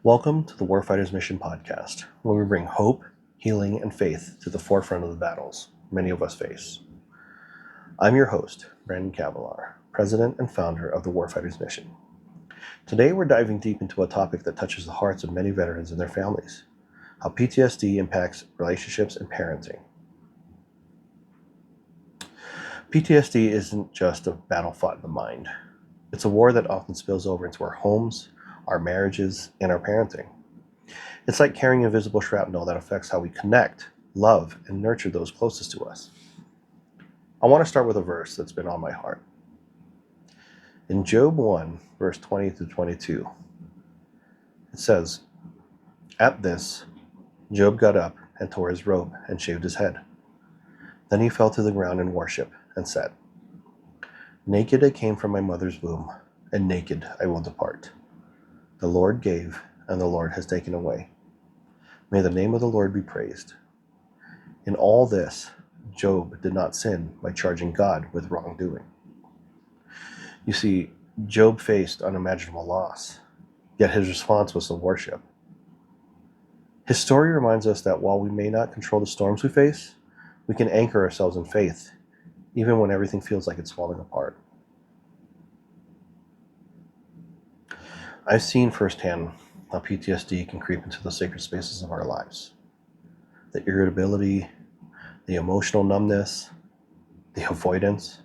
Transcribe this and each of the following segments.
Welcome to the Warfighters Mission Podcast, where we bring hope, healing, and faith to the forefront of the battles many of us face. I'm your host, Brandon Cabalar, President and founder of the Warfighters Mission. Today we're diving deep into a topic that touches the hearts of many veterans and their families, how PTSD impacts relationships and parenting. PTSD isn't just a battle fought in the mind. It's a war that often spills over into our homes, our marriages, and our parenting. It's like carrying invisible shrapnel that affects how we connect, love, and nurture those closest to us. I want to start with a verse that's been on my heart. In Job 1, verse 20 through 22, it says, "At this, Job got up and tore his robe and shaved his head. Then he fell to the ground in worship and said, 'Naked I came from my mother's womb, and naked I will depart. The Lord gave, and the Lord has taken away. May the name of the Lord be praised.' In all this, Job did not sin by charging God with wrongdoing." You see, Job faced unimaginable loss, yet his response was to worship. His story reminds us that while we may not control the storms we face, we can anchor ourselves in faith, even when everything feels like it's falling apart. I've seen firsthand how PTSD can creep into the sacred spaces of our lives. The irritability, the emotional numbness, the avoidance.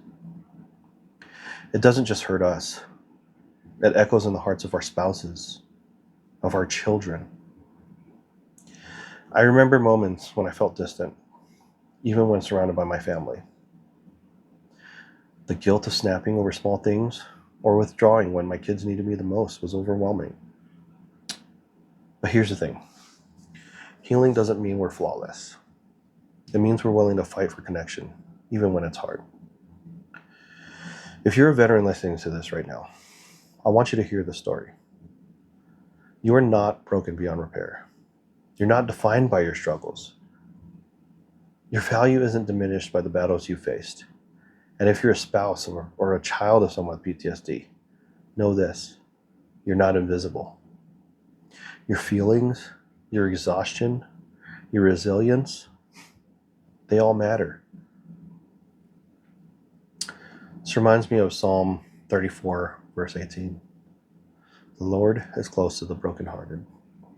It doesn't just hurt us. It echoes in the hearts of our spouses, of our children. I remember moments when I felt distant, even when surrounded by my family. The guilt of snapping over small things or withdrawing when my kids needed me the most was overwhelming. But here's the thing. Healing doesn't mean we're flawless. It means we're willing to fight for connection, even when it's hard. If you're a veteran listening to this right now, I want you to hear this story. You are not broken beyond repair. You're not defined by your struggles. Your value isn't diminished by the battles you faced. And if you're a spouse or a child of someone with PTSD, know this: you're not invisible. Your feelings, your exhaustion, your resilience, they all matter. This reminds me of Psalm 34, verse 18. "The Lord is close to the brokenhearted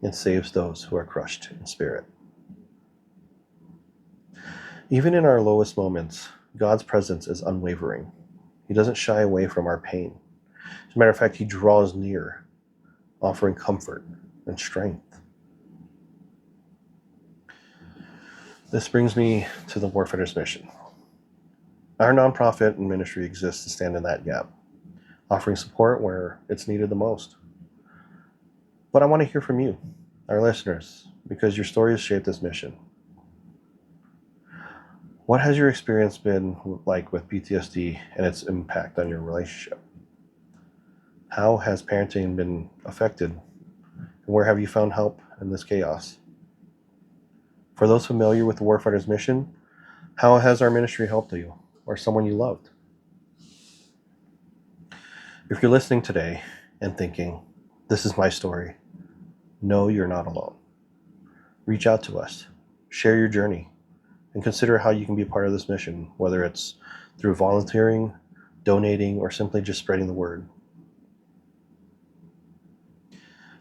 and saves those who are crushed in spirit." Even in our lowest moments, God's presence is unwavering. He doesn't shy away from our pain. As a matter of fact, He draws near, offering comfort and strength. This brings me to the Warfighters Mission. Our nonprofit and ministry exists to stand in that gap, offering support where it's needed the most. But I want to hear from you, our listeners, because your story has shaped this mission. What has your experience been like with PTSD and its impact on your relationship? How has parenting been affected? And where have you found help in this chaos? For those familiar with the Warfighters Mission, how has our ministry helped you or someone you loved? If you're listening today and thinking, "This is my story," know you're not alone. Reach out to us, share your journey, and consider how you can be a part of this mission, whether it's through volunteering, donating, or simply just spreading the word.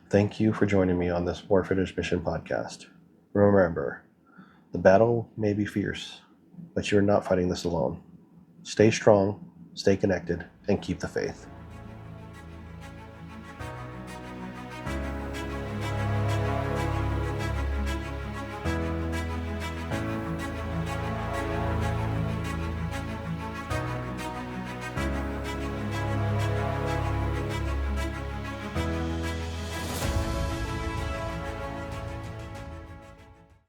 Thank you for joining me on this Warfighters Mission podcast. Remember, the battle may be fierce, but you're not fighting this alone. Stay strong, stay connected, and keep the faith.